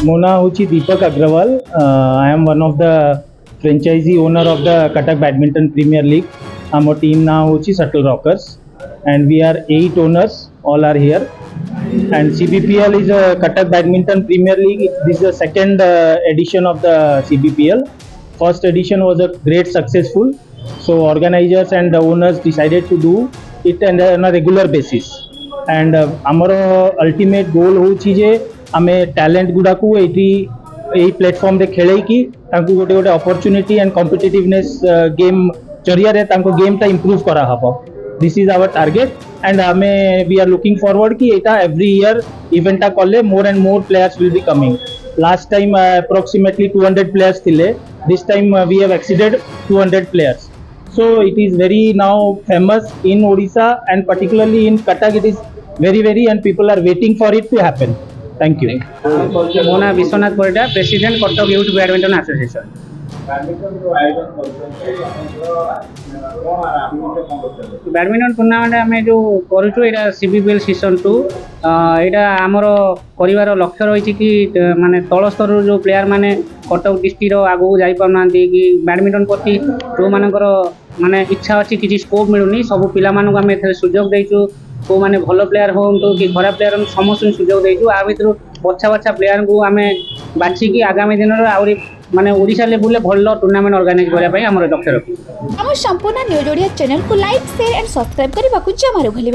ମୋ ନାଁ ହେଉଛି दीपक Agarwal. I am one of the franchisee owner of the Cuttack Badminton Premier League. Our team now ହେଉଛି Shuttle Rockers and we are 8 owners, all are here. And CBPL is a Cuttack Badminton Premier League. This is the second edition of the CBPL. First edition was a great successful. So organizers and the owners decided to do it on a regular basis. And ଆମର ultimate goal ହେଉଛି ଯେ ଆମେ talent गुड़ा को यही platform रे खेलेकी तांको गोटे गोटे अपॉर्चुनिटी एंड कॉम्पिटिटिवनेस गेम जरिया रे तांको गेम टा इंप्रूव करा हबो. This is our target and हमें वी आर लुकिंग फॉरवर्ड कि एटा एवरी ईयर इवेंट टा कले more and more players will be coming. Last time approximately 200 players थिले. This time we have exceeded 200 players. So it is very now famous in Odisha and particularly in Cuttack. It is very and people are waiting for it to happen. Thank you. ମୋ ନାଁ Biswanath Parida, president Cuttack youth badminton association. Badminton tournament ଆମେ ଯେଉଁ କରୁଛୁ ଏଇଟା CBPL season 2। ଏଇଟା ଆମର କରିବାର ଲକ୍ଷ୍ୟ ରହିଛି କି ମାନେ ତଳ ସ୍ତରରୁ ଯେଉଁ ପ୍ଲେୟାର ମାନେ କଟକ ଡିଷ୍ଟ୍ରିକ୍ଟର ଆଗକୁ ଯାଇପାରୁନାହାନ୍ତି କି ବ୍ୟାଡମିଣ୍ଟନ ପ୍ରତି ଯେଉଁମାନଙ୍କର ମାନେ ଇଚ୍ଛା ଅଛି କିଛି ସ୍କୋପ୍ ମିଳୁନି, ସବୁ ପିଲାମାନଙ୍କୁ ଆମେ ଏଥିରେ ସୁଯୋଗ ଦେଇଛୁ। କେଉଁମାନେ ଭଲ ପ୍ଲେୟାର ହୁଅନ୍ତୁ କି ଖରାପ ପ୍ଲେୟାର ସମସ୍ତଙ୍କୁ ସୁଯୋଗ ଦେଇଛୁ। ଆ ଭିତରୁ ବଛା ବଛା ପ୍ଲେୟାରଙ୍କୁ ଆମେ ବାଛିକି ଆଗାମୀ ଦିନରେ ଆହୁରି ମାନେ ଓଡ଼ିଶା ଲେଭେଲରେ ଭଲ ଟୁର୍ଣ୍ଣାମେଣ୍ଟ ଅର୍ଗାନାଇଜ୍ କରିବା ପାଇଁ ଆମର ଲକ୍ଷ୍ୟ ରଖିଛୁ। ଆମ ସମ୍ପୂର୍ଣ୍ଣ ନ୍ୟୁଜ୍ ଓଡ଼ିଆ ଚ୍ୟାନେଲକୁ ଲାଇକ୍, ସେୟାର ଆଣ୍ଡ ସବସ୍କ୍ରାଇବ୍ କରିବାକୁ ଜମାରୁ ଭୁଲିବେନି।